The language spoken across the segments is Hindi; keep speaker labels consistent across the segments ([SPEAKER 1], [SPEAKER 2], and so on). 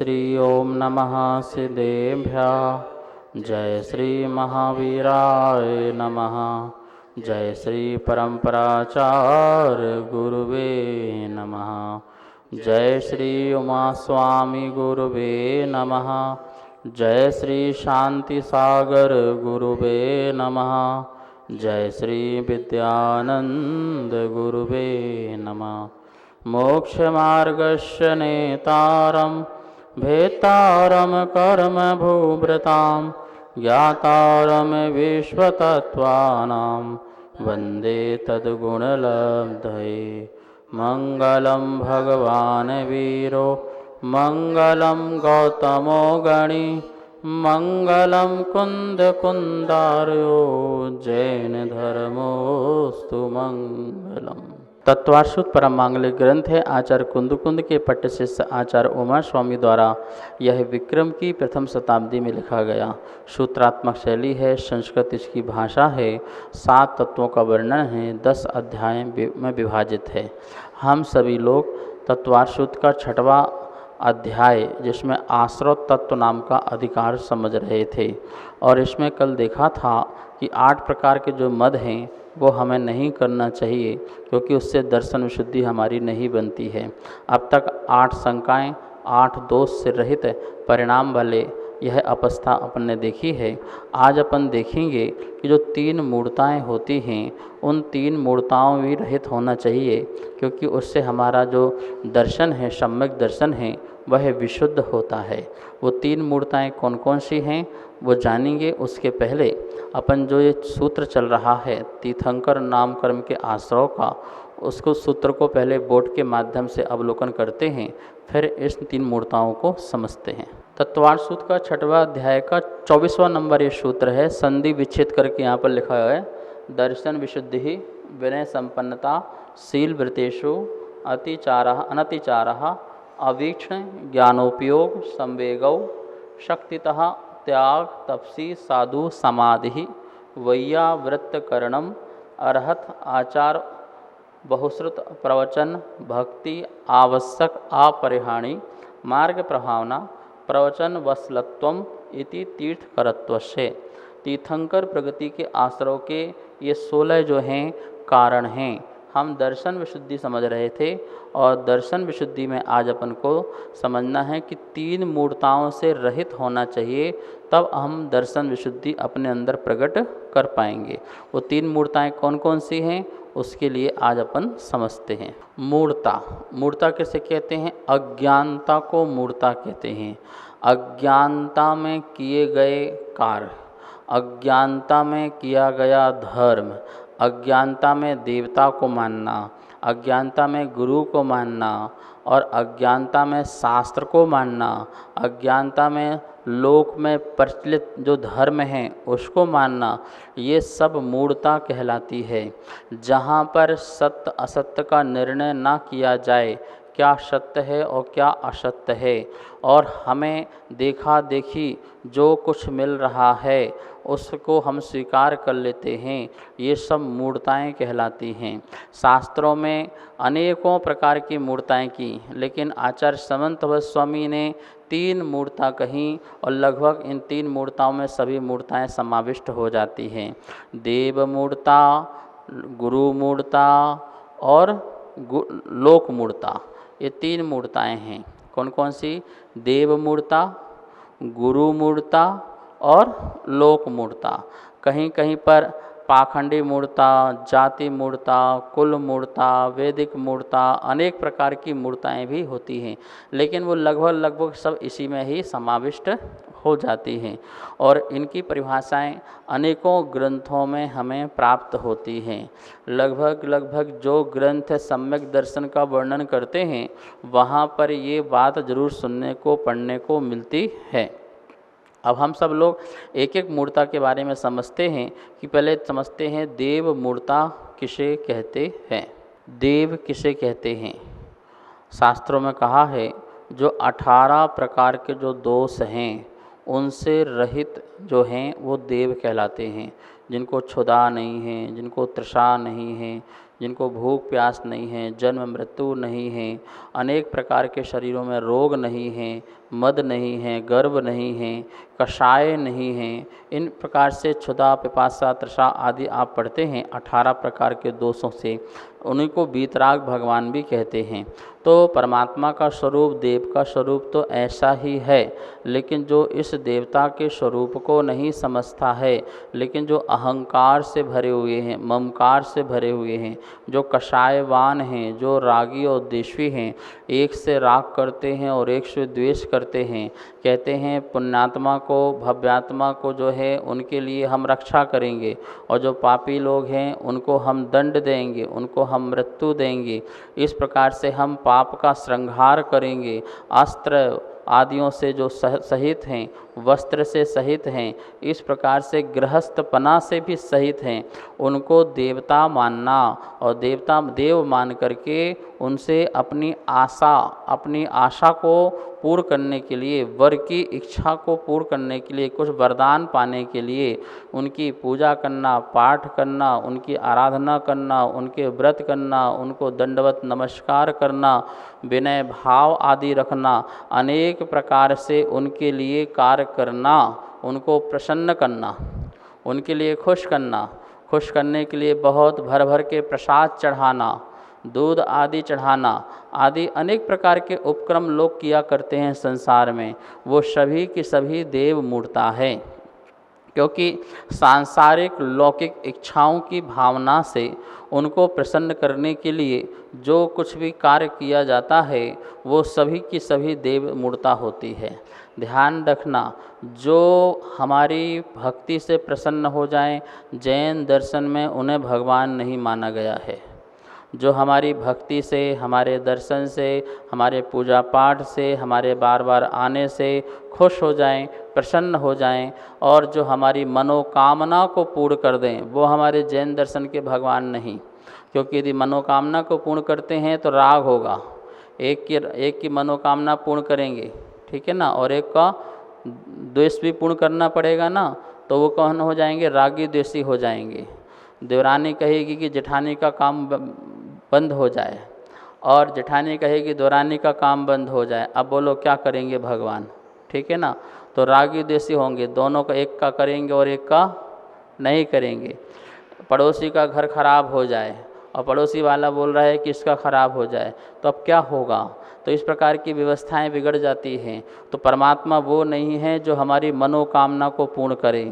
[SPEAKER 1] श्री ओम नमः सिद्धेभ्यः। जय श्री महावीराय नमः। जय श्री परम्पराचार्य गुरुवे नमः। जय श्री उमा स्वामी गुरुवे नमः। जय श्री शांति सागर गुरुवे नमः। जय श्री विद्यानंद गुरुवे नमः। मोक्ष मार्गस्य नेतारं भेतारं कर्म भूभृतां ज्ञातारं विश्वतत्त्वानां वन्दे तद्गुणलब्धये। मंगलं भगवान् वीरो मंगलं गौतमो गणी मंगलं कुन्दकुन्दार्यो जैन धर्मोस्तु मंगलम्। तत्वार्षुत परम मांगलिक ग्रंथ है आचार्य कुंदकुंद के पट्ट शिष्य आचार्य उमा स्वामी द्वारा यह विक्रम की प्रथम शताब्दी में लिखा गया। सूत्रात्मक शैली है, संस्कृत इसकी भाषा है, 7 तत्वों का वर्णन है, 10 अध्याय में विभाजित है। हम सभी लोग तत्वार्षुत का 6वां अध्याय जिसमें आश्रव तत्व नाम का अधिकार समझ रहे थे और इसमें कल देखा था कि 8 प्रकार के जो मद हैं वो हमें नहीं करना चाहिए क्योंकि उससे दर्शन विशुद्धि हमारी नहीं बनती है। अब तक 8 शंकाएँ, 8 दोष से रहित परिणाम वाले यह अवस्था अपन ने देखी है। आज अपन देखेंगे कि जो 3 मूर्ताएं होती हैं उन 3 मूर्ताओं भी रहित होना चाहिए क्योंकि उससे हमारा जो दर्शन है, सम्यक दर्शन है, वह विशुद्ध होता है। वो 3 मूर्ताएं कौन कौन सी हैं वो जानेंगे। उसके पहले अपन जो ये सूत्र चल रहा है तीर्थंकर नाम कर्म के आश्रव का, उसको सूत्र को पहले बोर्ड के माध्यम से अवलोकन करते हैं, फिर इस 3 मूर्ताओं को समझते हैं। तत्वार्षुत का 6वां अध्याय का 24वां नंबर ये सूत्र है। संधि विच्छेद करके यहाँ पर लिखा है दर्शन विशुद्धि विनय संपन्नता शील व्रतेषु अतिचारः अनतिचारः अवीक्षण ज्ञानोपयोग संवेगौ शक्तितः त्याग तपसी साधु समाधि वैयावृत्तकरणम अर्हत आचार बहुश्रुत प्रवचन भक्ति आवश्यक अपरिहाणी मार्ग प्रभावना प्रवचन वत्सलत्वम इति तीर्थकरत्वस्य। तीर्थंकर प्रगति के आश्रव के ये 16 जो हैं कारण हैं। हम दर्शन विशुद्धि समझ रहे थे और दर्शन विशुद्धि में आज अपन को समझना है कि 3 मूर्ताओं से रहित होना चाहिए, तब हम दर्शन विशुद्धि अपने अंदर प्रकट कर पाएंगे। वो 3 मूर्ताएं कौन कौन सी हैं उसके लिए आज अपन समझते हैं। मूर्ता, मूर्ता किसे कहते हैं? अज्ञानता को मूर्ता कहते हैं। अज्ञानता में किए गए कार्य, अज्ञानता में किया गया धर्म, अज्ञानता में देवता को मानना, अज्ञानता में गुरु को मानना और अज्ञानता में शास्त्र को मानना, अज्ञानता में लोक में प्रचलित जो धर्म है उसको मानना, ये सब मूढ़ता कहलाती है। जहाँ पर सत्य असत्य का निर्णय ना किया जाए, क्या सत्य है और क्या असत्य है, और हमें देखा देखी जो कुछ मिल रहा है उसको हम स्वीकार कर लेते हैं, ये सब मूर्ताएं कहलाती हैं। शास्त्रों में अनेकों प्रकार की मूर्ताएं की, लेकिन आचार्य समंत स्वामी ने 3 मूर्ता कहीं और लगभग इन 3 मूर्ताओं में सभी मूर्ताएं समाविष्ट हो जाती हैं। देव मूर्ता, गुरु मूर्ता और लोक मूर्ता, ये 3 मूर्ताएं हैं। कौन कौन सी? देव मूर्ता, गुरु मूर्ता और लोक मूर्ता। कहीं कहीं पर पाखंडी मूर्ता, जाति मूर्ता, कुल मूर्ता, वैदिक मूर्ता, अनेक प्रकार की मूर्ताएं भी होती हैं, लेकिन वो लगभग सब इसी में ही समाविष्ट हो जाती हैं और इनकी परिभाषाएं अनेकों ग्रंथों में हमें प्राप्त होती हैं। लगभग जो ग्रंथ सम्यक दर्शन का वर्णन करते हैं वहाँ पर ये बात जरूर सुनने को पढ़ने को मिलती है। अब हम सब लोग एक एक मूर्ता के बारे में समझते हैं कि पहले समझते हैं देव मूर्ता किसे कहते हैं। देव किसे कहते हैं? शास्त्रों में कहा है जो 18 प्रकार के जो दोष हैं उनसे रहित जो हैं वो देव कहलाते हैं। जिनको क्षुधा नहीं है, जिनको तृषा नहीं है, जिनको भूख प्यास नहीं है, जन्म मृत्यु नहीं है, अनेक प्रकार के शरीरों में रोग नहीं हैं, मद नहीं है, गर्व नहीं है, कषाय नहीं है, इन प्रकार से क्षुधा पिपासा तृषा आदि आप पढ़ते हैं 18 प्रकार के दोषों से, उन्हीं को वीतराग भगवान भी कहते हैं। तो परमात्मा का स्वरूप, देव का स्वरूप तो ऐसा ही है, लेकिन जो इस देवता के स्वरूप को नहीं समझता है, लेकिन जो अहंकार से भरे हुए हैं, ममकार से भरे हुए हैं, जो कषायवान हैं, जो रागी और द्वेषी हैं, एक से राग करते हैं और एक से द्वेष करते हैं, कहते हैं पुण्यात्मा को, भव्यात्मा को जो है उनके लिए हम रक्षा करेंगे, और जो पापी लोग हैं उनको हम दंड देंगे, उनको हम मृत्यु देंगे, इस प्रकार से हम पाप का श्रृंगार करेंगे, अस्त्र आदियों से जो सहित हैं, वस्त्र से सहित हैं, इस प्रकार से गृहस्थपना से भी सहित हैं, उनको देवता मानना और देवता देव मान करके उनसे अपनी आशा को पूर्ण करने के लिए, वर की इच्छा को पूर्ण करने के लिए, कुछ वरदान पाने के लिए उनकी पूजा करना, पाठ करना, उनकी आराधना करना, उनके व्रत करना, उनको दंडवत नमस्कार करना, विनय भाव आदि रखना, अनेक प्रकार से उनके लिए कार्य करना, उनको प्रसन्न करना, उनके लिए खुश करना, खुश करने के लिए बहुत भर भर के प्रसाद चढ़ाना, दूध आदि चढ़ाना आदि अनेक प्रकार के उपक्रम लोग किया करते हैं संसार में। वो सभी की सभी देव मूर्ता है, क्योंकि सांसारिक लौकिक इच्छाओं की भावना से उनको प्रसन्न करने के लिए जो कुछ भी कार्य किया जाता है वो सभी की सभी देव मूर्ता होती है। ध्यान रखना, जो हमारी भक्ति से प्रसन्न हो जाएं, जैन दर्शन में उन्हें भगवान नहीं माना गया है। जो हमारी भक्ति से, हमारे दर्शन से, हमारे पूजा पाठ से, हमारे बार बार आने से खुश हो जाएं, प्रसन्न हो जाएं और जो हमारी मनोकामना को पूर्ण कर दें, वो हमारे जैन दर्शन के भगवान नहीं। क्योंकि यदि मनोकामना को पूर्ण करते हैं तो राग होगा, एक की मनोकामना पूर्ण करेंगे, ठीक है ना, और एक का द्वेष भी पूर्ण करना पड़ेगा ना, तो वो कौन हो जाएंगे, रागी द्वेषी हो जाएंगे। देवरानी कहेगी कि जेठानी का काम बंद हो जाए और जेठानी कहेगी देवरानी का काम बंद हो जाए, अब बोलो क्या करेंगे भगवान, ठीक है ना। तो रागी द्वेषी होंगे, दोनों का एक का करेंगे और एक का नहीं करेंगे। पड़ोसी का घर खराब हो जाए और पड़ोसी वाला बोल रहा है कि इसका खराब हो जाए, तो अब क्या होगा। तो इस प्रकार की व्यवस्थाएं बिगड़ जाती हैं। तो परमात्मा वो नहीं है जो हमारी मनोकामना को पूर्ण करे,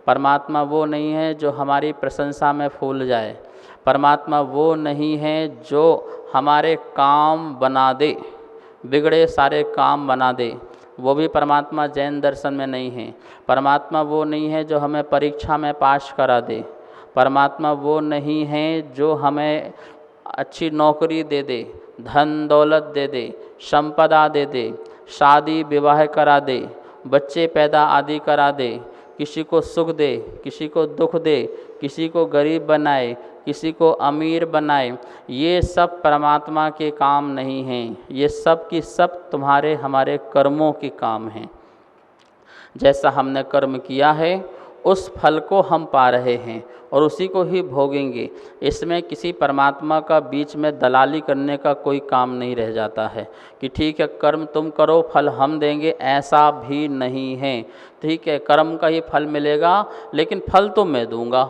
[SPEAKER 1] परमात्मा वो नहीं है जो हमारी प्रशंसा में फूल जाए, परमात्मा वो नहीं है जो हमारे काम बना दे, बिगड़े सारे काम बना दे, वो भी परमात्मा जैन दर्शन में नहीं है। परमात्मा वो नहीं है जो हमें परीक्षा में पास करा दे, परमात्मा वो नहीं है जो हमें अच्छी नौकरी दे दे, धन दौलत दे दे, संपदा दे दे, शादी विवाह करा दे, बच्चे पैदा आदि करा दे, किसी को सुख दे, किसी को दुख दे, किसी को गरीब बनाए, किसी को अमीर बनाए। ये सब परमात्मा के काम नहीं हैं, ये सब की सब तुम्हारे हमारे कर्मों के काम हैं। जैसा हमने कर्म किया है उस फल को हम पा रहे हैं और उसी को ही भोगेंगे। इसमें किसी परमात्मा का बीच में दलाली करने का कोई काम नहीं रह जाता है कि ठीक है कर्म तुम करो फल हम देंगे, ऐसा भी नहीं है। ठीक है कर्म का ही फल मिलेगा लेकिन फल तो मैं दूंगा,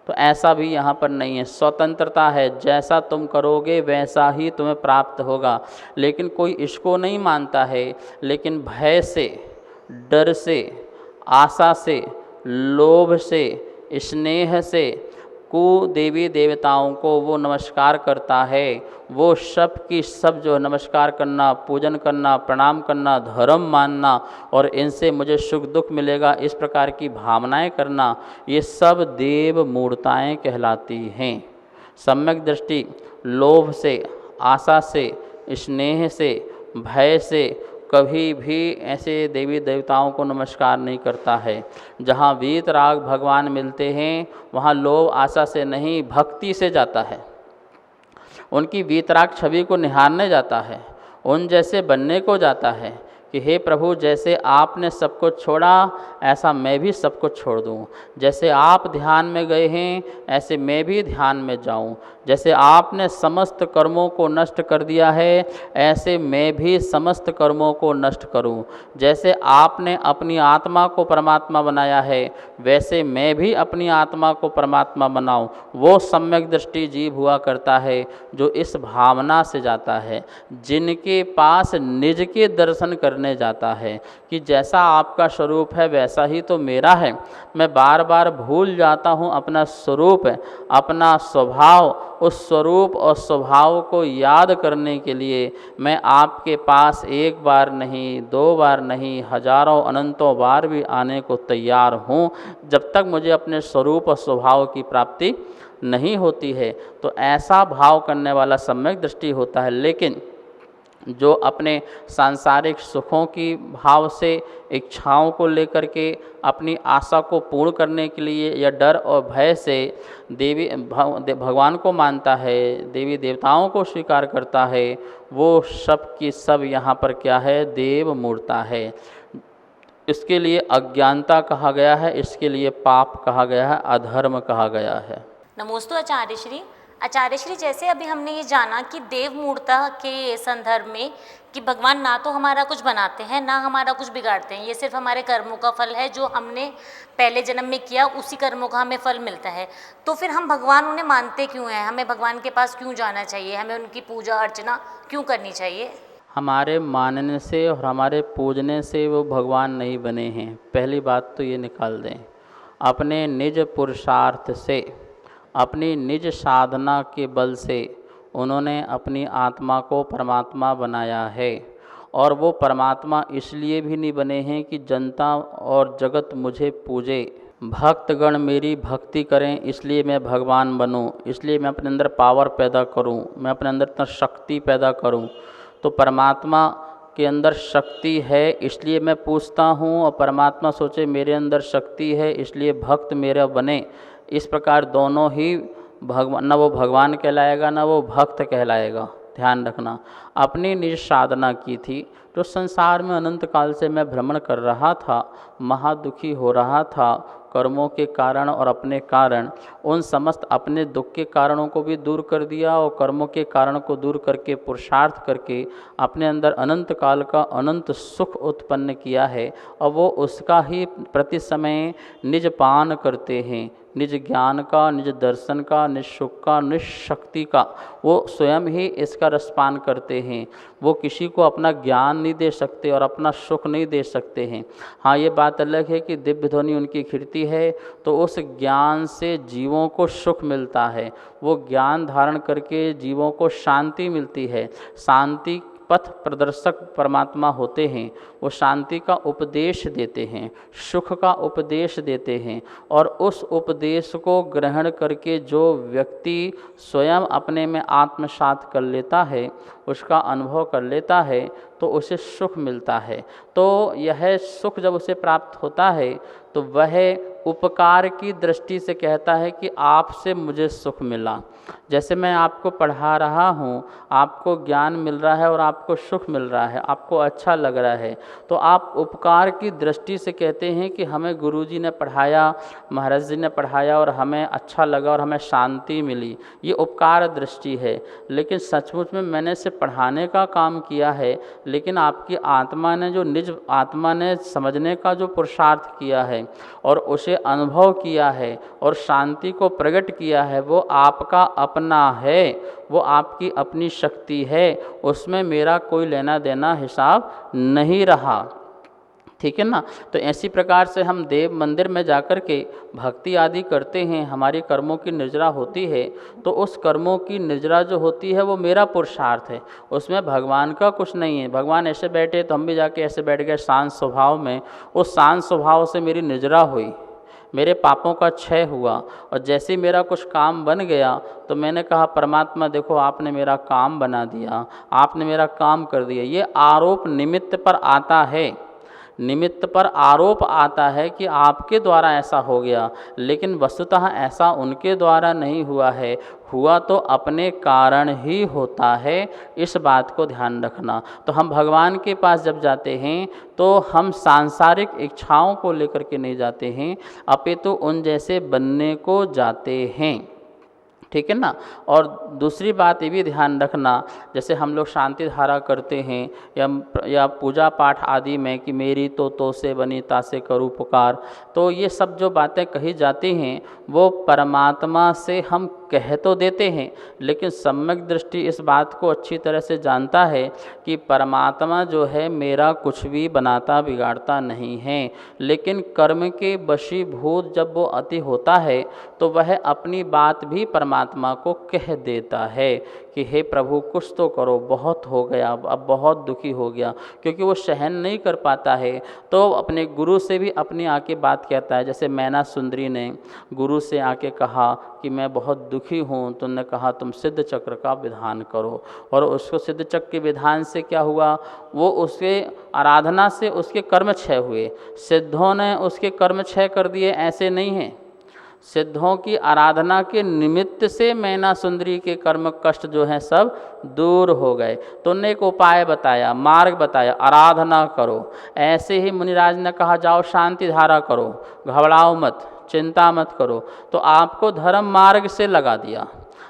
[SPEAKER 1] तो ऐसा भी यहाँ पर नहीं है। स्वतंत्रता है, जैसा तुम करोगे वैसा ही तुम्हें प्राप्त होगा। लेकिन कोई इसको नहीं मानता है, लेकिन भय से, डर से, आशा से, लोभ से, स्नेह से कुदेवी देवताओं को वो नमस्कार करता है। वो सब की सब जो नमस्कार करना, पूजन करना, प्रणाम करना, धर्म मानना और इनसे मुझे सुख दुख मिलेगा, इस प्रकार की भावनाएं करना, ये सब देव मूर्ताएं कहलाती हैं। सम्यक दृष्टि लोभ से, आशा से, स्नेह से, भय से कभी भी ऐसे देवी देवताओं को नमस्कार नहीं करता है। जहाँ वीतराग भगवान मिलते हैं वहाँ लोभ आशा से नहीं, भक्ति से जाता है। उनकी वीतराग छवि को निहारने जाता है, उन जैसे बनने को जाता है कि हे प्रभु, जैसे आपने सबको छोड़ा ऐसा मैं भी सबको छोड़ दूं। जैसे आप ध्यान में गए हैं ऐसे मैं भी ध्यान में जाऊं। जैसे आपने समस्त कर्मों को नष्ट कर दिया है ऐसे मैं भी समस्त कर्मों को नष्ट करूं। जैसे आपने अपनी आत्मा को परमात्मा बनाया है वैसे मैं भी अपनी आत्मा को परमात्मा बनाऊं। वो सम्यक दृष्टि जीव हुआ करता है जो इस भावना से जाता है, जिनके पास निज के दर्शन करने जाता है कि जैसा आपका स्वरूप है वैसा ही तो मेरा है। मैं बार बार भूल जाता हूँ अपना स्वरूप, अपना स्वभाव। उस स्वरूप और स्वभाव को याद करने के लिए मैं आपके पास एक बार नहीं, दो बार नहीं, हजारों अनंतों बार भी आने को तैयार हूँ, जब तक मुझे अपने स्वरूप और स्वभाव की प्राप्ति नहीं होती है। तो ऐसा भाव करने वाला सम्यक दृष्टि होता है। लेकिन जो अपने सांसारिक सुखों की भाव से, इच्छाओं को लेकर के, अपनी आशा को पूर्ण करने के लिए या डर और भय से भगवान को मानता है, देवी देवताओं को स्वीकार करता है, वो सब की सब यहाँ पर क्या है, देव मूर्ता है। इसके लिए अज्ञानता कहा गया है, इसके लिए पाप कहा गया है, अधर्म कहा गया है।
[SPEAKER 2] नमोस्तु आचार्य श्री। आचार्य श्री, जैसे अभी हमने ये जाना कि देव मूर्ता के संदर्भ में कि भगवान ना तो हमारा कुछ बनाते हैं ना हमारा कुछ बिगाड़ते हैं, ये सिर्फ हमारे कर्मों का फल है जो हमने पहले जन्म में किया, उसी कर्मों का हमें फल मिलता है। तो फिर हम भगवान उन्हें मानते क्यों हैं? हमें भगवान के पास क्यों जाना चाहिए? हमें उनकी पूजा अर्चना क्यों करनी चाहिए?
[SPEAKER 1] हमारे मानने से और हमारे पूजने से वो भगवान नहीं बने हैं। पहली बात तो ये निकाल दें। अपने निज पुरुषार्थ से, अपनी निज साधना के बल से उन्होंने अपनी आत्मा को परमात्मा बनाया है। और वो परमात्मा इसलिए भी नहीं बने हैं कि जनता और जगत मुझे पूजे, भक्तगण मेरी भक्ति करें इसलिए मैं भगवान बनूं, इसलिए मैं अपने अंदर पावर पैदा करूं, मैं अपने अंदर इतना शक्ति पैदा करूं। तो परमात्मा के अंदर शक्ति है इसलिए मैं पूछता हूँ, और परमात्मा सोचे मेरे अंदर शक्ति है इसलिए भक्त मेरा बने। इस प्रकार दोनों ही भगवान, न वो भगवान कहलाएगा न वो भक्त कहलाएगा। ध्यान रखना। अपनी निज साधना की थी, जो संसार में अनंत काल से मैं भ्रमण कर रहा था, महादुखी हो रहा था कर्मों के कारण और अपने कारण। उन समस्त अपने दुख के कारणों को भी दूर कर दिया और कर्मों के कारण को दूर करके पुरुषार्थ करके अपने अंदर अनंत काल का अनंत सुख उत्पन्न किया है। और वो उसका ही प्रति समय निज पान करते हैं, निज ज्ञान का, निज दर्शन का, निज सुख का, निज शक्ति का। वो स्वयं ही इसका रसपान करते हैं। वो किसी को अपना ज्ञान नहीं दे सकते और अपना सुख नहीं दे सकते हैं। हाँ, ये बात अलग है कि दिव्य ध्वनि उनकी खिड़ती है तो उस ज्ञान से जीवों को सुख मिलता है। वो ज्ञान धारण करके जीवों को शांति मिलती है। शांति पथ प्रदर्शक परमात्मा होते हैं। वो शांति का उपदेश देते हैं, सुख का उपदेश देते हैं। और उस उपदेश को ग्रहण करके जो व्यक्ति स्वयं अपने में आत्मसात कर लेता है, उसका अनुभव कर लेता है, तो उसे सुख मिलता है। तो यह सुख जब उसे प्राप्त होता है तो वह उपकार की दृष्टि से कहता है कि आपसे मुझे सुख मिला। जैसे मैं आपको पढ़ा रहा हूँ, आपको ज्ञान मिल रहा है और आपको सुख मिल रहा है, आपको अच्छा लग रहा है, तो आप उपकार की दृष्टि से कहते हैं कि हमें गुरुजी ने पढ़ाया, महाराज जी ने पढ़ाया और हमें अच्छा लगा और हमें शांति मिली। ये उपकार दृष्टि है। लेकिन सचमुच में मैंने सिर्फ पढ़ाने का काम किया है, लेकिन आपकी आत्मा ने जो निज आत्मा ने समझने का जो पुरुषार्थ किया है और उसे अनुभव किया है और शांति को प्रकट किया है, वो आपका अपना है, वो आपकी अपनी शक्ति है। उसमें मेरा कोई लेना देना हिसाब नहीं रहा। ठीक है ना। तो ऐसी प्रकार से हम देव मंदिर में जाकर के भक्ति आदि करते हैं, हमारी कर्मों की निर्जरा होती है। तो उस कर्मों की निर्जरा जो होती है वो मेरा पुरुषार्थ है, उसमें भगवान का कुछ नहीं है। भगवान ऐसे बैठे तो हम भी जाके ऐसे बैठ गए शांत स्वभाव में। उस शांत स्वभाव से मेरी निर्जरा हुई, मेरे पापों का क्षय हुआ, और जैसे ही मेरा कुछ काम बन गया तो मैंने कहा परमात्मा देखो आपने मेरा काम बना दिया, आपने मेरा काम कर दिया। ये आरोप निमित्त पर आता है। निमित्त पर आरोप आता है कि आपके द्वारा ऐसा हो गया, लेकिन वस्तुतः ऐसा उनके द्वारा नहीं हुआ है, हुआ तो अपने कारण ही होता है। इस बात को ध्यान रखना। तो हम भगवान के पास जब जाते हैं तो हम सांसारिक इच्छाओं को लेकर के नहीं जाते हैं, अपितु उन जैसे बनने को जाते हैं। ठीक है ना। और दूसरी बात ये भी ध्यान रखना, जैसे हम लोग शांति धारा करते हैं या पूजा पाठ आदि में कि मेरी तो से बनी तासे करूँ पुकार, तो ये सब जो बातें कही जाती हैं वो परमात्मा से हम कह तो देते हैं, लेकिन सम्यक दृष्टि इस बात को अच्छी तरह से जानता है कि परमात्मा जो है मेरा कुछ भी बनाता बिगाड़ता नहीं है, लेकिन कर्म के वशीभूत जब वो अति होता है तो वह अपनी बात भी परमात्मा को कह देता है कि हे प्रभु कुछ तो करो, बहुत हो गया, अब बहुत दुखी हो गया, क्योंकि वो सहन नहीं कर पाता है। तो अपने गुरु से भी अपनी आके बात कहता है। जैसे मैना सुंदरी ने गुरु से आके कहा कि मैं बहुत दुखी हूँ, तो उन्होंने कहा तुम सिद्ध चक्र का विधान करो, और उसको सिद्ध चक्र के विधान से क्या हुआ, वो उसके आराधना से उसके कर्म क्षय हुए। सिद्धों ने उसके कर्म क्षय कर दिए ऐसे नहीं हैं, सिद्धों की आराधना के निमित्त से मैना सुंदरी के कर्म कष्ट जो हैं सब दूर हो गए। तो उन्होंने एक उपाय बताया, मार्ग बताया, आराधना करो। ऐसे ही मुनिराज ने कहा जाओ शांति धारा करो, घबराओ मत, चिंता मत करो। तो आपको धर्म मार्ग से लगा दिया,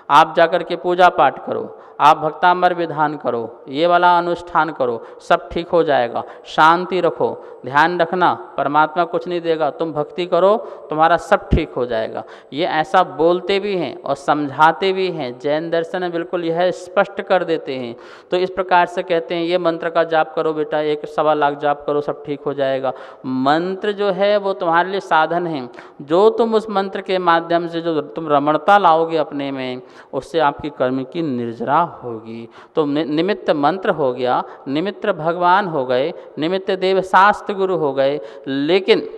[SPEAKER 1] आप जाकर के पूजा पाठ करो, आप भक्तांबर विधान करो, ये वाला अनुष्ठान करो, सब ठीक हो जाएगा। शांति रखो, ध्यान रखना परमात्मा कुछ नहीं देगा, तुम भक्ति करो तुम्हारा सब ठीक हो जाएगा। ये ऐसा बोलते भी हैं और समझाते भी हैं। जैन दर्शन में बिल्कुल यह स्पष्ट कर देते हैं। तो इस प्रकार से कहते हैं ये मंत्र का जाप करो बेटा, 1.25 लाख जाप करो, सब ठीक हो जाएगा। मंत्र जो है वो तुम्हारे लिए साधन है, जो तुम उस मंत्र के माध्यम से जो तुम रमणता लाओगे अपने में, उससे आपकी कर्म की निर्जरा होगी। तो निमित्त मंत्र हो गया, निमित्त भगवान हो गए, निमित्त देव शास्त्र गुरु हो गए, लेकिन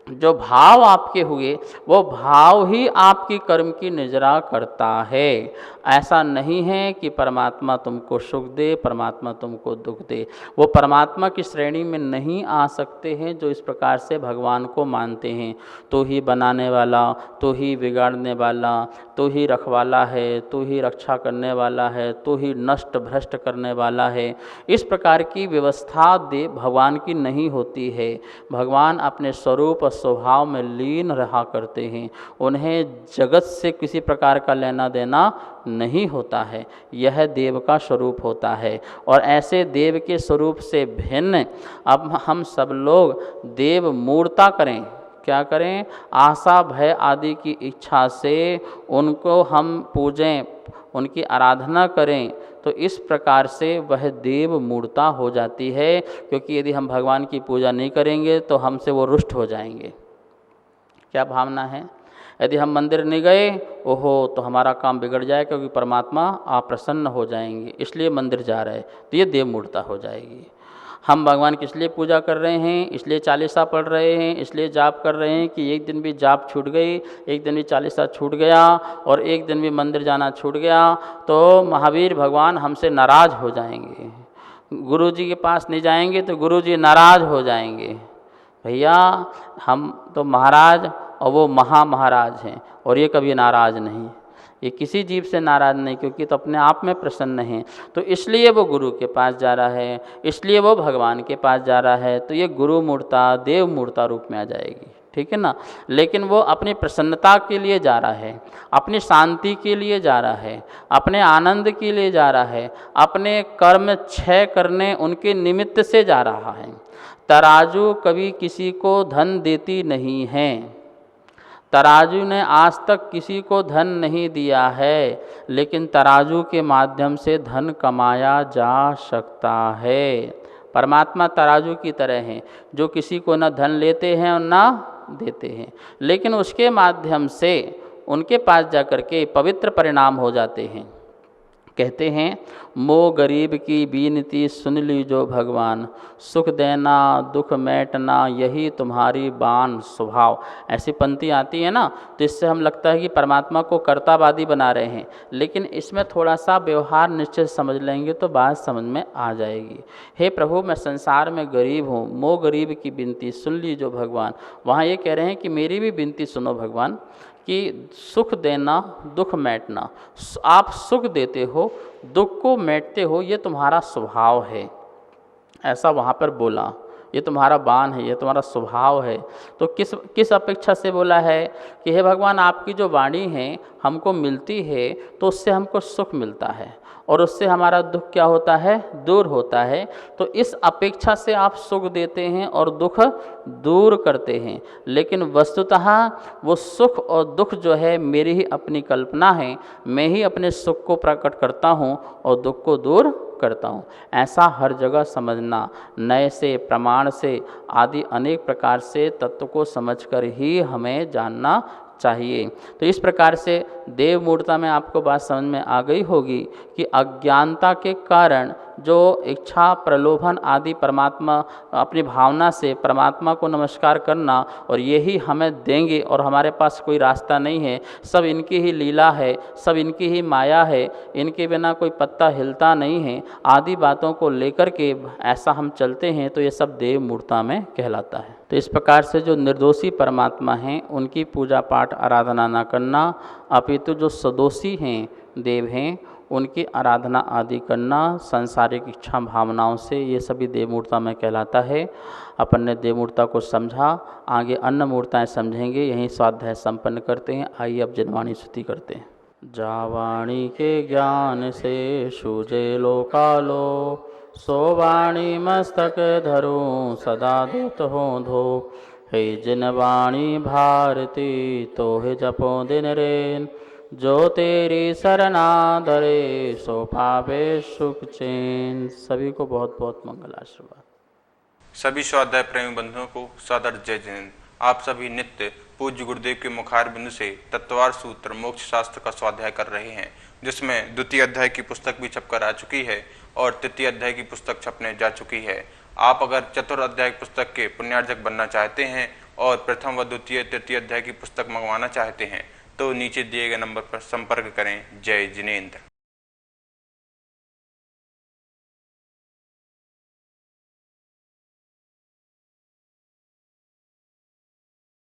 [SPEAKER 1] जो भाव आपके हुए वो भाव ही आपकी कर्म की निजरा करता है। ऐसा नहीं है कि परमात्मा तुमको सुख दे, परमात्मा तुमको दुख दे। वो परमात्मा की श्रेणी में नहीं आ सकते हैं जो इस प्रकार से भगवान को मानते हैं। तो ही बनाने वाला, तो ही बिगाड़ने वाला, तो ही रखवाला है, तो ही रक्षा करने वाला है, तो ही नष्ट भ्रष्ट करने वाला है। इस प्रकार की व्यवस्था दे भगवान की नहीं होती है। भगवान अपने स्वरूप स्वभाव में लीन रहा करते हैं, उन्हें जगत से किसी प्रकार का लेना देना नहीं होता है। यह देव का स्वरूप होता है। और ऐसे देव के स्वरूप से भिन्न अब हम सब लोग देव मूर्ता करें, क्या करें, आशा भय आदि की इच्छा से उनको हम पूजें, उनकी आराधना करें, तो इस प्रकार से वह देव मूर्ता हो जाती है। क्योंकि यदि हम भगवान की पूजा नहीं करेंगे तो हमसे वो रुष्ट हो जाएंगे। क्या भावना है, यदि हम मंदिर नहीं गए, ओहो तो हमारा काम बिगड़ जाए, क्योंकि परमात्मा अप्रसन्न हो जाएंगे, इसलिए मंदिर जा रहे, तो ये देव मूर्ता हो जाएगी। हम भगवान किस लिए पूजा कर रहे हैं, इसलिए चालीसा पढ़ रहे हैं, इसलिए जाप कर रहे हैं कि एक दिन भी जाप छूट गई, एक दिन भी चालीसा छूट गया और एक दिन भी मंदिर जाना छूट गया तो महावीर भगवान हमसे नाराज़ हो जाएंगे। गुरु जी के पास नहीं जाएंगे तो गुरु जी नाराज़ हो जाएंगे। भैया हम तो महाराज और वो महाराज हैं, और ये कभी नाराज़ नहीं, ये किसी जीव से नाराज़ नहीं, क्योंकि तो अपने आप में प्रसन्न है। तो इसलिए वो गुरु के पास जा रहा है, इसलिए वो भगवान के पास जा रहा है। तो ये गुरु मूर्ता देव मूर्ता रूप में आ जाएगी, ठीक है ना। लेकिन वो अपनी प्रसन्नता के लिए जा रहा है, अपनी शांति के लिए जा रहा है, अपने आनंद के लिए जा रहा है, अपने कर्म क्षय करने उनके निमित्त से जा रहा है। तराजू कभी किसी को धन देती नहीं है, तराजू ने आज तक किसी को धन नहीं दिया है, लेकिन तराजू के माध्यम से धन कमाया जा सकता है। परमात्मा तराजू की तरह हैं, जो किसी को न धन लेते हैं और ना देते हैं, लेकिन उसके माध्यम से उनके पास जाकर के पवित्र परिणाम हो जाते हैं। कहते हैं, मो गरीब की बीनती सुन ली जो भगवान, सुख देना दुख मेटना यही तुम्हारी बान स्वभाव। ऐसी पंक्ति आती है ना, तो इससे हम लगता है कि परमात्मा को कर्तावादी बना रहे हैं, लेकिन इसमें थोड़ा सा व्यवहार निश्चित समझ लेंगे तो बात समझ में आ जाएगी। हे प्रभु, मैं संसार में गरीब हूँ, मो गरीब की बिनती सुन ली जो भगवान। वहाँ ये कह रहे हैं कि मेरी भी बिनती सुनो भगवान, कि सुख देना दुख मेटना, आप सुख देते हो दुख को मेटते हो, ये तुम्हारा स्वभाव है। ऐसा वहाँ पर बोला, ये तुम्हारा बान है, ये तुम्हारा स्वभाव है। तो किस अपेक्षा से बोला है कि हे भगवान, आपकी जो वाणी है हमको मिलती है तो उससे हमको सुख मिलता है और उससे हमारा दुख क्या होता है, दूर होता है। तो इस अपेक्षा से आप सुख देते हैं और दुख दूर करते हैं, लेकिन वस्तुतः वो सुख और दुख जो है मेरी ही अपनी कल्पना है। मैं ही अपने सुख को प्रकट करता हूँ और दुख को दूर करता हूँ। ऐसा हर जगह समझना, नए से प्रमाण से आदि अनेक प्रकार से तत्व को समझकर ही हमें जानना चाहिए। तो इस प्रकार से देव मूर्ता में आपको बात समझ में आ गई होगी कि अज्ञानता के कारण जो इच्छा प्रलोभन आदि परमात्मा अपनी भावना से परमात्मा को नमस्कार करना और यही हमें देंगे और हमारे पास कोई रास्ता नहीं है, सब इनकी ही लीला है, सब इनकी ही माया है, इनके बिना कोई पत्ता हिलता नहीं है, आदि बातों को लेकर के ऐसा हम चलते हैं तो ये सब देव मूर्ता में कहलाता है। तो इस प्रकार से जो निर्दोषी परमात्मा हैं उनकी पूजा पाठ आराधना न करना, अपितु जो सदोषी हैं देव हैं उनकी आराधना आदि करना सांसारिक इच्छा भावनाओं से, ये सभी देवमूर्ता में कहलाता है। अपन ने देवमूर्ता को समझा, आगे अन्य मूर्ताएं समझेंगे। यहीं स्वाध्याय संपन्न करते हैं। आइए अब जनवाणी स्तुति करते हैं। जावाणी के ज्ञान से सूझे लोकालो, सो वाणी मस्तक धरूं सदा दूत हो धो। हे जिन वाणी भारती तो हे जपो दिन रेन, जो तेरी शरणा धरे सो पावे सुख चैन। सभी को बहुत बहुत मंगल आशीर्वाद।
[SPEAKER 3] सभी स्वाध्याय प्रेमी बंधुओं को सादर जय जिनेंद्र। आप सभी नित्य पूज्य गुरुदेव के मुखार बिंदु से तत्वार सूत्र मोक्ष शास्त्र का स्वाध्याय कर रहे हैं, जिसमें द्वितीय अध्याय की पुस्तक भी छपकर आ चुकी है और तृतीय अध्याय की पुस्तक छपने जा चुकी है। आप अगर चतुर्थ अध्याय पुस्तक के पुण्यार्जक बनना चाहते हैं और प्रथम व द्वितीय तृतीय अध्याय की पुस्तक मंगवाना चाहते हैं तो नीचे दिए गए नंबर पर संपर्क करें। जय जिनेंद्र।